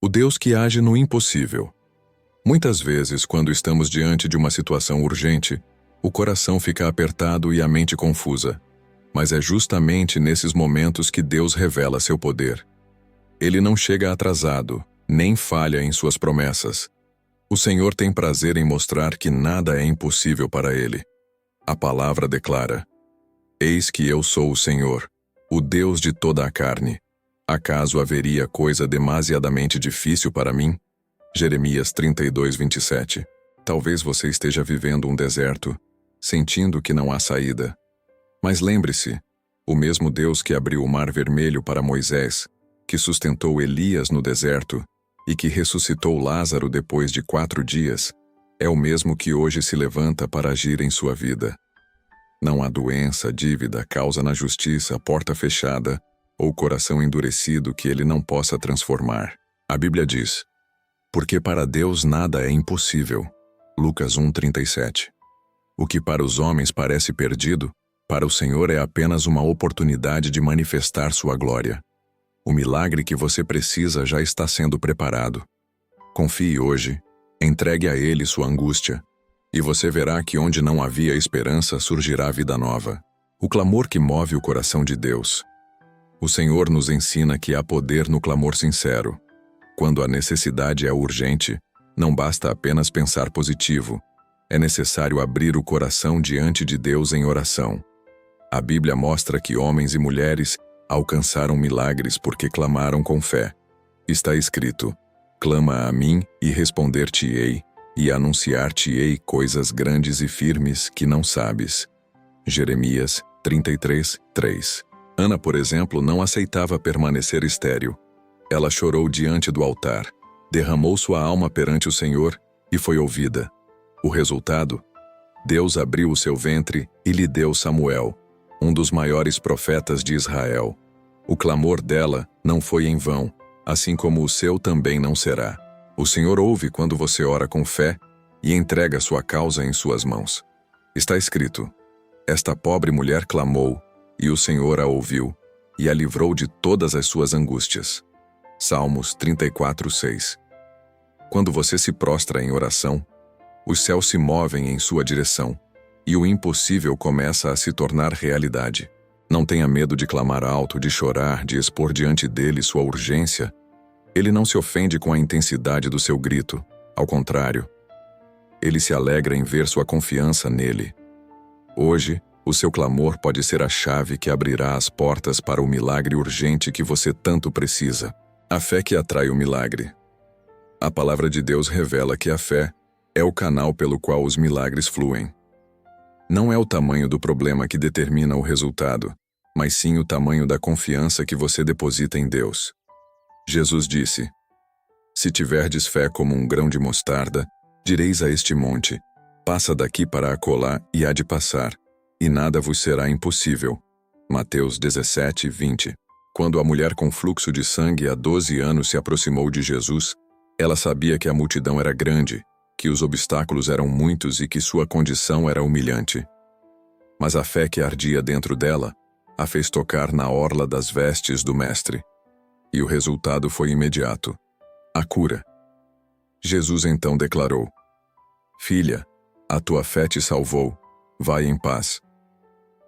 O Deus que age no impossível. Muitas vezes, quando estamos diante de uma situação urgente, o coração fica apertado e a mente confusa. Mas é justamente nesses momentos que Deus revela seu poder. Ele não chega atrasado, nem falha em suas promessas. O Senhor tem prazer em mostrar que nada é impossível para ele. A palavra declara: Eis que eu sou o Senhor, o Deus de toda a carne. Acaso haveria coisa demasiadamente difícil para mim? Jeremias 32:27. Talvez você esteja vivendo um deserto, sentindo que não há saída. Mas lembre-se, o mesmo Deus que abriu o Mar Vermelho para Moisés, que sustentou Elias no deserto e que ressuscitou Lázaro depois de 4 dias, é o mesmo que hoje se levanta para agir em sua vida. Não há doença, dívida, causa na justiça, porta fechada ou coração endurecido que ele não possa transformar. A Bíblia diz: porque para Deus nada é impossível. Lucas 1:37. O que para os homens parece perdido, para o Senhor é apenas uma oportunidade de manifestar sua glória. O milagre que você precisa já está sendo preparado. Confie hoje, entregue a Ele sua angústia, e você verá que onde não havia esperança surgirá vida nova. O clamor que move o coração de Deus. O Senhor nos ensina que há poder no clamor sincero. Quando a necessidade é urgente, não basta apenas pensar positivo. É necessário abrir o coração diante de Deus em oração. A Bíblia mostra que homens e mulheres alcançaram milagres porque clamaram com fé. Está escrito: clama a mim e responder-te-ei, e anunciar-te-ei coisas grandes e firmes que não sabes. Jeremias 33:3. Ana, por exemplo, não aceitava permanecer estéril. Ela chorou diante do altar, derramou sua alma perante o Senhor e foi ouvida. O resultado? Deus abriu o seu ventre e lhe deu Samuel, um dos maiores profetas de Israel. O clamor dela não foi em vão, assim como o seu também não será. O Senhor ouve quando você ora com fé e entrega sua causa em suas mãos. Está escrito: esta pobre mulher clamou, e o Senhor a ouviu, e a livrou de todas as suas angústias. Salmos 34:6. Quando você se prostra em oração, os céus se movem em sua direção, e o impossível começa a se tornar realidade. Não tenha medo de clamar alto, de chorar, de expor diante dele sua urgência. Ele não se ofende com a intensidade do seu grito. Ao contrário, ele se alegra em ver sua confiança nele. Hoje, o seu clamor pode ser a chave que abrirá as portas para o milagre urgente que você tanto precisa. A fé que atrai o milagre. A palavra de Deus revela que a fé é o canal pelo qual os milagres fluem. Não é o tamanho do problema que determina o resultado, mas sim o tamanho da confiança que você deposita em Deus. Jesus disse: se tiverdes fé como um grão de mostarda, direis a este monte: passa daqui para acolá, e há de passar, e nada vos será impossível. Mateus 17:20. Quando a mulher com fluxo de sangue há 12 anos se aproximou de Jesus, ela sabia que a multidão era grande, que os obstáculos eram muitos e que sua condição era humilhante. Mas a fé que ardia dentro dela a fez tocar na orla das vestes do Mestre. E o resultado foi imediato: a cura. Jesus então declarou: filha, a tua fé te salvou, vai em paz.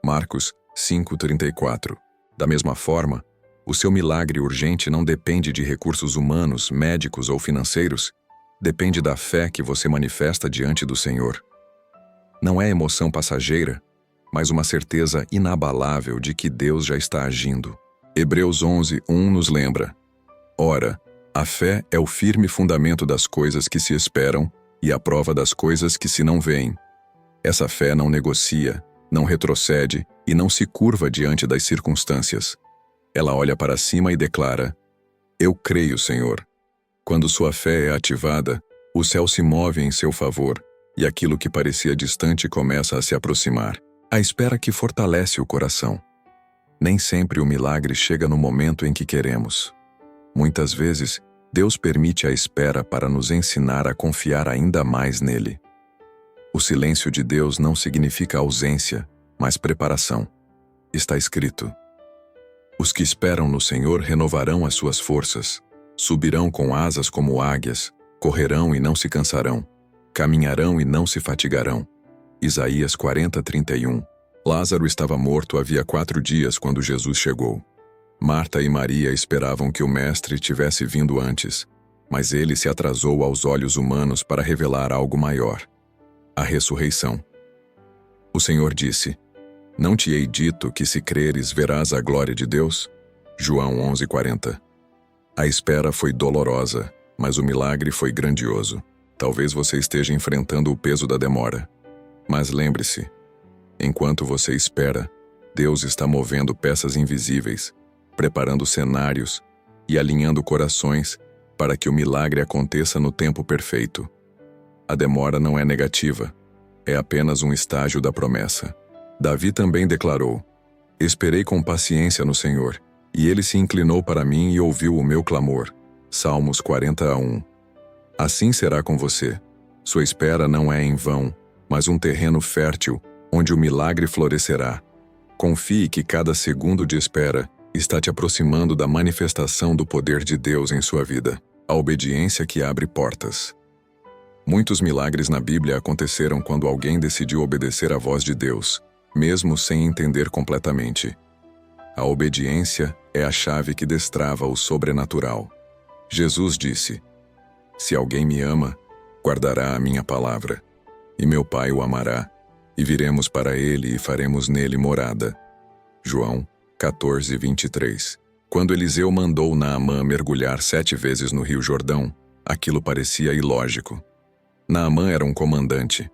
Marcos 5:34. Da mesma forma, o seu milagre urgente não depende de recursos humanos, médicos ou financeiros, depende da fé que você manifesta diante do Senhor. Não é emoção passageira, mas uma certeza inabalável de que Deus já está agindo. Hebreus 11:1 nos lembra: ora, a fé é o firme fundamento das coisas que se esperam e a prova das coisas que se não veem. Essa fé não negocia, não retrocede e não se curva diante das circunstâncias. Ela olha para cima e declara: eu creio, Senhor. Quando sua fé é ativada, o céu se move em seu favor, e aquilo que parecia distante começa a se aproximar. A espera que fortalece o coração. Nem sempre o milagre chega no momento em que queremos. Muitas vezes, Deus permite a espera para nos ensinar a confiar ainda mais nele. O silêncio de Deus não significa ausência, mas preparação. Está escrito: os que esperam no Senhor renovarão as suas forças. Subirão com asas como águias, correrão e não se cansarão, caminharão e não se fatigarão. Isaías 40:31. Lázaro estava morto havia 4 dias quando Jesus chegou. Marta e Maria esperavam que o mestre tivesse vindo antes, mas ele se atrasou aos olhos humanos para revelar algo maior: a ressurreição. O Senhor disse: Não te hei dito que se creres verás a glória de Deus? João 11:40. A espera foi dolorosa, mas o milagre foi grandioso. Talvez você esteja enfrentando o peso da demora. Mas lembre-se, enquanto você espera, Deus está movendo peças invisíveis, preparando cenários e alinhando corações para que o milagre aconteça no tempo perfeito. A demora não é negativa, é apenas um estágio da promessa. Davi também declarou: Esperei com paciência no Senhor, e ele se inclinou para mim e ouviu o meu clamor. Salmos 40:1. Assim será com você. Sua espera não é em vão, mas um terreno fértil, onde o milagre florescerá. Confie que cada segundo de espera está te aproximando da manifestação do poder de Deus em sua vida. A obediência que abre portas. Muitos milagres na Bíblia aconteceram quando alguém decidiu obedecer à voz de Deus, mesmo sem entender completamente. A obediência é a chave que destrava o sobrenatural. Jesus disse: Se alguém me ama, guardará a minha palavra, e meu Pai o amará, e viremos para ele e faremos nele morada. João 14:23. Quando Eliseu mandou Naamã mergulhar 7 vezes no rio Jordão, aquilo parecia ilógico. Naamã era um comandante,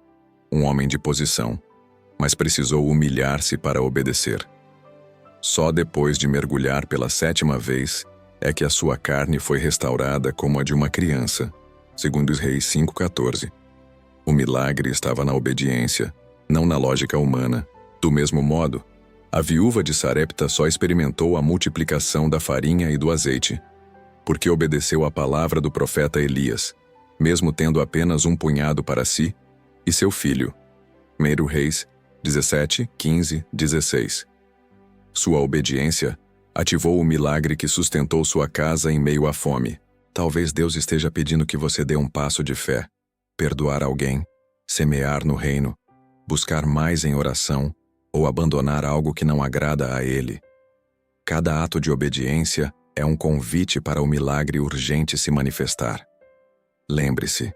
um homem de posição, mas precisou humilhar-se para obedecer. Só depois de mergulhar pela 7ª vez é que a sua carne foi restaurada como a de uma criança, segundo os Reis 5:14. O milagre estava na obediência, não na lógica humana. Do mesmo modo, a viúva de Sarepta só experimentou a multiplicação da farinha e do azeite, porque obedeceu à palavra do profeta Elias, mesmo tendo apenas um punhado para si e seu filho. 1 Reis 17:15-16. Sua obediência ativou o milagre que sustentou sua casa em meio à fome. Talvez Deus esteja pedindo que você dê um passo de fé, perdoar alguém, semear no reino, buscar mais em oração ou abandonar algo que não agrada a Ele. Cada ato de obediência é um convite para o milagre urgente se manifestar. Lembre-se,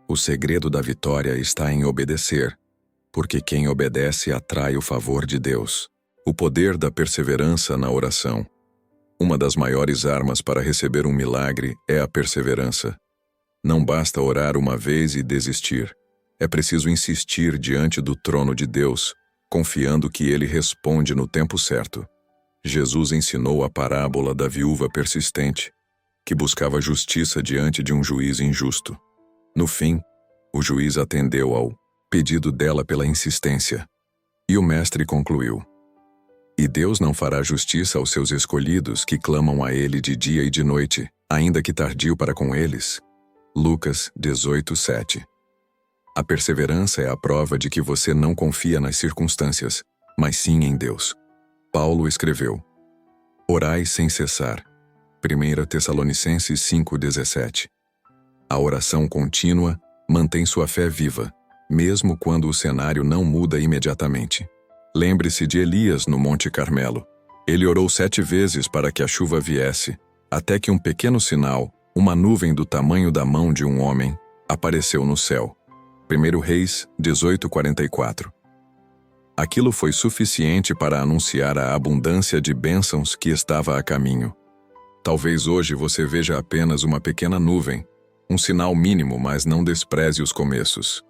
o segredo da vitória está em obedecer, porque quem obedece atrai o favor de Deus. O poder da perseverança na oração. Uma das maiores armas para receber um milagre é a perseverança. Não basta orar uma vez e desistir. É preciso insistir diante do trono de Deus, confiando que Ele responde no tempo certo. Jesus ensinou a parábola da viúva persistente, que buscava justiça diante de um juiz injusto. No fim, o juiz atendeu ao pedido dela pela insistência. E o mestre concluiu: E Deus não fará justiça aos seus escolhidos que clamam a Ele de dia e de noite, ainda que tardio para com eles? Lucas 18:7. A perseverança é a prova de que você não confia nas circunstâncias, mas sim em Deus. Paulo escreveu: Orai sem cessar. 1 Tessalonicenses 5:17. A oração contínua mantém sua fé viva, mesmo quando o cenário não muda imediatamente. Lembre-se de Elias no Monte Carmelo. Ele orou 7 vezes para que a chuva viesse, até que um pequeno sinal, uma nuvem do tamanho da mão de um homem, apareceu no céu. 1 Reis 18:44. Aquilo foi suficiente para anunciar a abundância de bênçãos que estava a caminho. Talvez hoje você veja apenas uma pequena nuvem, um sinal mínimo, mas não despreze os começos.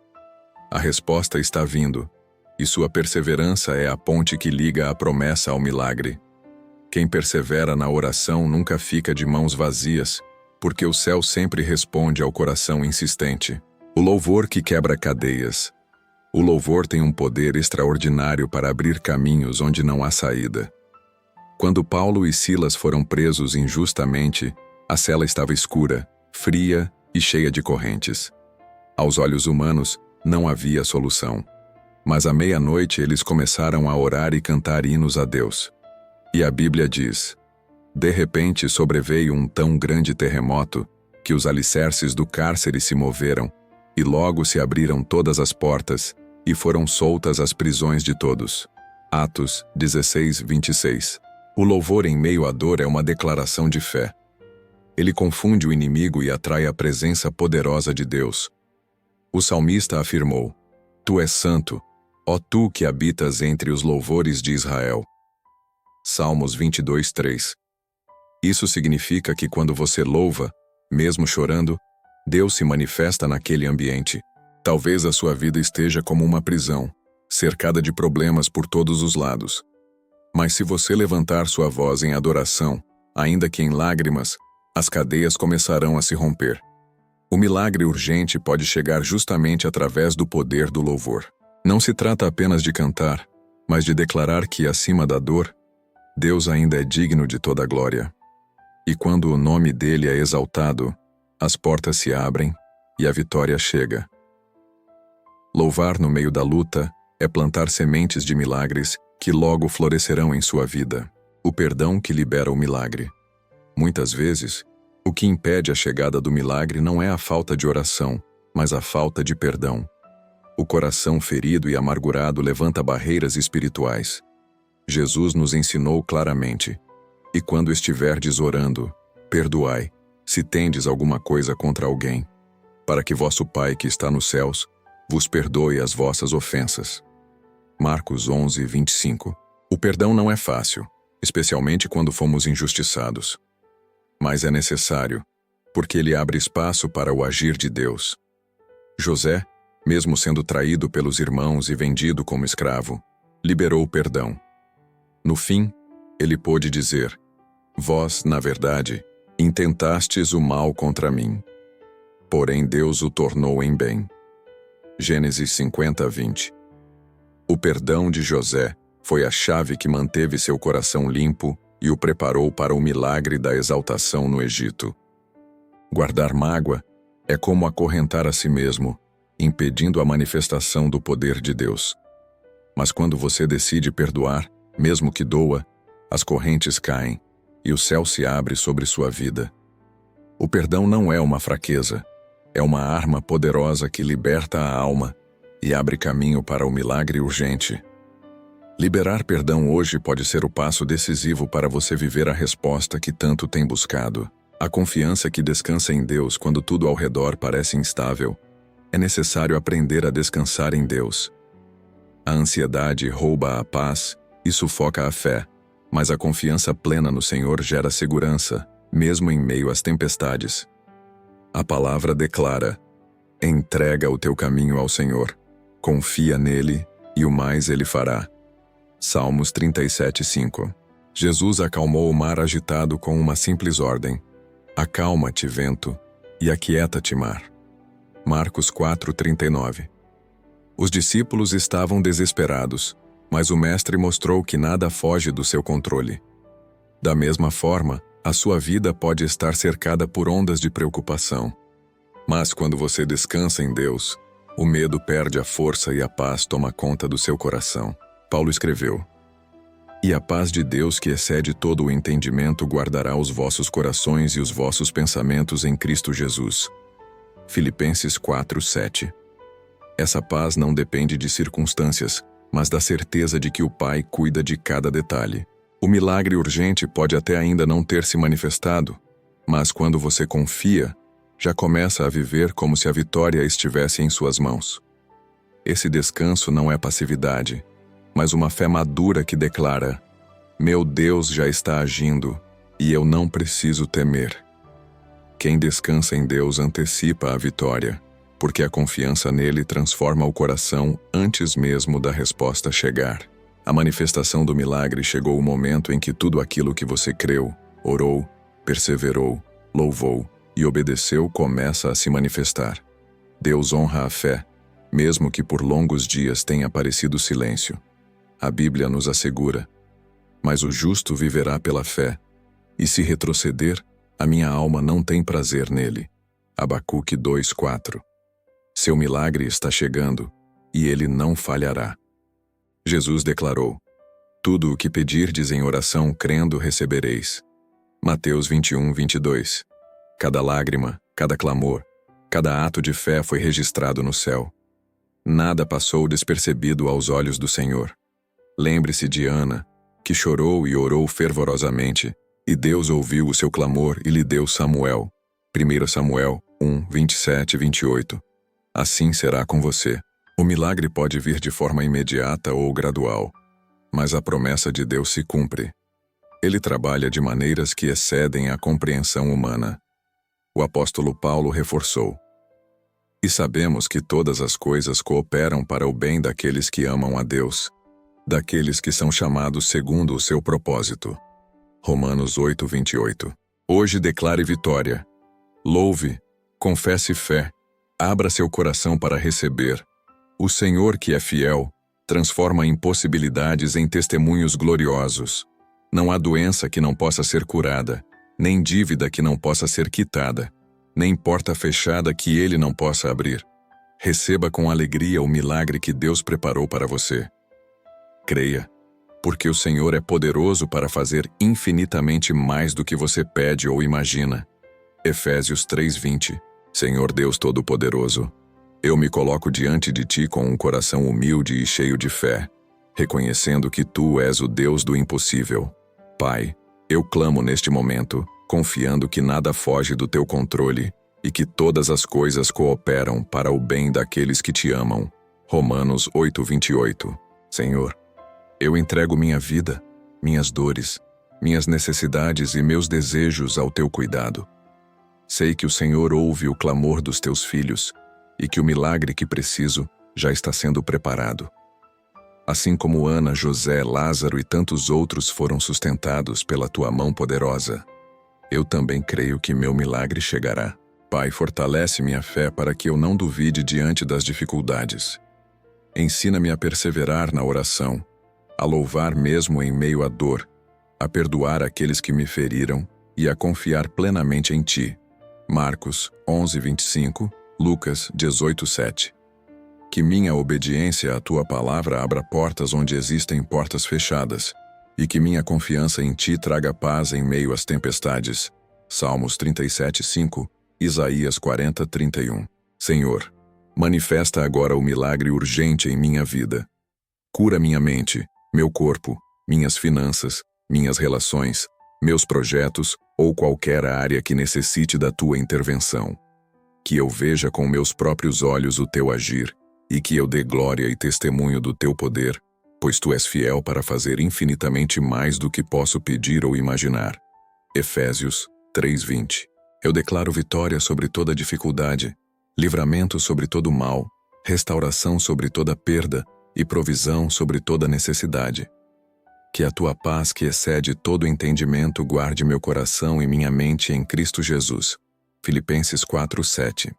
A resposta está vindo, e sua perseverança é a ponte que liga a promessa ao milagre. Quem persevera na oração nunca fica de mãos vazias, porque o céu sempre responde ao coração insistente. O louvor que quebra cadeias. O louvor tem um poder extraordinário para abrir caminhos onde não há saída. Quando Paulo e Silas foram presos injustamente, a cela estava escura, fria e cheia de correntes. Aos olhos humanos, não havia solução. Mas à meia-noite eles começaram a orar e cantar hinos a Deus. E a Bíblia diz: De repente sobreveio um tão grande terremoto que os alicerces do cárcere se moveram, e logo se abriram todas as portas, e foram soltas as prisões de todos. Atos 16, 26. O louvor em meio à dor é uma declaração de fé. Ele confunde o inimigo e atrai a presença poderosa de Deus. O salmista afirmou: Tu és santo, ó tu que habitas entre os louvores de Israel. Salmos 22, 3. Isso significa que quando você louva, mesmo chorando, Deus se manifesta naquele ambiente. Talvez a sua vida esteja como uma prisão, cercada de problemas por todos os lados. Mas se você levantar sua voz em adoração, ainda que em lágrimas, as cadeias começarão a se romper. O milagre urgente pode chegar justamente através do poder do louvor. Não se trata apenas de cantar, mas de declarar que, acima da dor, Deus ainda é digno de toda a glória. E quando o nome dele é exaltado, as portas se abrem e a vitória chega. Louvar no meio da luta é plantar sementes de milagres que logo florescerão em sua vida. O perdão que libera o milagre. Muitas vezes, o que impede a chegada do milagre não é a falta de oração, mas a falta de perdão. O coração ferido e amargurado levanta barreiras espirituais. Jesus nos ensinou claramente: e quando estiverdes orando, perdoai, se tendes alguma coisa contra alguém, para que vosso Pai que está nos céus vos perdoe as vossas ofensas. Marcos 11, 25. O perdão não é fácil, especialmente quando fomos injustiçados. Mas é necessário, porque ele abre espaço para o agir de Deus. José, mesmo sendo traído pelos irmãos e vendido como escravo, liberou o perdão. No fim, ele pôde dizer: Vós, na verdade, intentastes o mal contra mim. Porém Deus o tornou em bem. Gênesis 50, 20. O perdão de José foi a chave que manteve seu coração limpo e o preparou para o milagre da exaltação no Egito. Guardar mágoa é como acorrentar a si mesmo, impedindo a manifestação do poder de Deus. Mas quando você decide perdoar, mesmo que doa, as correntes caem e o céu se abre sobre sua vida. O perdão não é uma fraqueza, é uma arma poderosa que liberta a alma e abre caminho para o milagre urgente. Liberar perdão hoje pode ser o passo decisivo para você viver a resposta que tanto tem buscado. A confiança que descansa em Deus quando tudo ao redor parece instável. É necessário aprender a descansar em Deus. A ansiedade rouba a paz e sufoca a fé, mas a confiança plena no Senhor gera segurança, mesmo em meio às tempestades. A palavra declara: entrega o teu caminho ao Senhor, confia nele e o mais ele fará. Salmos 37, 5. Jesus acalmou o mar agitado com uma simples ordem: acalma-te, vento, e aquieta-te, mar. Marcos 4, 39. Os discípulos estavam desesperados, mas o Mestre mostrou que nada foge do seu controle. Da mesma forma, a sua vida pode estar cercada por ondas de preocupação. Mas quando você descansa em Deus, o medo perde a força e a paz toma conta do seu coração. Paulo escreveu: E a paz de Deus, que excede todo o entendimento, guardará os vossos corações e os vossos pensamentos em Cristo Jesus. Filipenses 4, 7. Essa paz não depende de circunstâncias, mas da certeza de que o Pai cuida de cada detalhe. O milagre urgente pode até ainda não ter se manifestado, mas quando você confia, já começa a viver como se a vitória estivesse em suas mãos. Esse descanso não é passividade, mas uma fé madura que declara: meu Deus já está agindo e eu não preciso temer. Quem descansa em Deus antecipa a vitória, porque a confiança nele transforma o coração antes mesmo da resposta chegar. A manifestação do milagre chegou o momento em que tudo aquilo que você creu, orou, perseverou, louvou e obedeceu começa a se manifestar. Deus honra a fé, mesmo que por longos dias tenha parecido silêncio. A Bíblia nos assegura: mas o justo viverá pela fé, e se retroceder, a minha alma não tem prazer nele. Abacuque 2:4. Seu milagre está chegando, e ele não falhará. Jesus declarou: tudo o que pedirdes em oração crendo recebereis. Mateus 21, 22. Cada lágrima, cada clamor, cada ato de fé foi registrado no céu. Nada passou despercebido aos olhos do Senhor. Lembre-se de Ana, que chorou e orou fervorosamente, e Deus ouviu o seu clamor e lhe deu Samuel. 1 Samuel 1, 27 e 28. Assim será com você. O milagre pode vir de forma imediata ou gradual, mas a promessa de Deus se cumpre. Ele trabalha de maneiras que excedem a compreensão humana. O apóstolo Paulo reforçou: E sabemos que todas as coisas cooperam para o bem daqueles que amam a Deus, daqueles que são chamados segundo o seu propósito. Romanos 8, 28. Hoje declare vitória. Louve, confesse fé, abra seu coração para receber. O Senhor, que é fiel, transforma impossibilidades em testemunhos gloriosos. Não há doença que não possa ser curada, nem dívida que não possa ser quitada, nem porta fechada que Ele não possa abrir. Receba com alegria o milagre que Deus preparou para você. Creia, porque o Senhor é poderoso para fazer infinitamente mais do que você pede ou imagina. Efésios 3:20. Senhor Deus Todo-Poderoso, eu me coloco diante de Ti com um coração humilde e cheio de fé, reconhecendo que Tu és o Deus do impossível. Pai, eu clamo neste momento, confiando que nada foge do Teu controle e que todas as coisas cooperam para o bem daqueles que Te amam. Romanos 8:28. Senhor, eu entrego minha vida, minhas dores, minhas necessidades e meus desejos ao Teu cuidado. Sei que o Senhor ouve o clamor dos Teus filhos e que o milagre que preciso já está sendo preparado. Assim como Ana, José, Lázaro e tantos outros foram sustentados pela Tua mão poderosa, eu também creio que meu milagre chegará. Pai, fortalece minha fé para que eu não duvide diante das dificuldades. Ensina-me a perseverar na oração, a louvar mesmo em meio à dor, a perdoar aqueles que me feriram e a confiar plenamente em Ti. Marcos 11:25, Lucas 18:7. Que minha obediência à Tua palavra abra portas onde existem portas fechadas, e que minha confiança em Ti traga paz em meio às tempestades. Salmos 37:5, Isaías 40:31. Senhor, manifesta agora o milagre urgente em minha vida. Cura minha mente, meu corpo, minhas finanças, minhas relações, meus projetos ou qualquer área que necessite da Tua intervenção. Que eu veja com meus próprios olhos o Teu agir e que eu dê glória e testemunho do Teu poder, pois Tu és fiel para fazer infinitamente mais do que posso pedir ou imaginar. Efésios 3:20. Eu declaro vitória sobre toda dificuldade, livramento sobre todo mal, restauração sobre toda perda e provisão sobre toda necessidade. Que a Tua paz, que excede todo entendimento, guarde meu coração e minha mente em Cristo Jesus. Filipenses 4:7.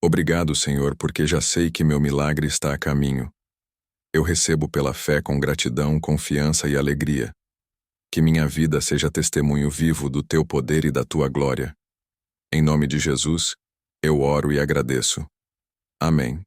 Obrigado, Senhor, porque já sei que meu milagre está a caminho. Eu recebo pela fé com gratidão, confiança e alegria. Que minha vida seja testemunho vivo do Teu poder e da Tua glória. Em nome de Jesus, eu oro e agradeço. Amém.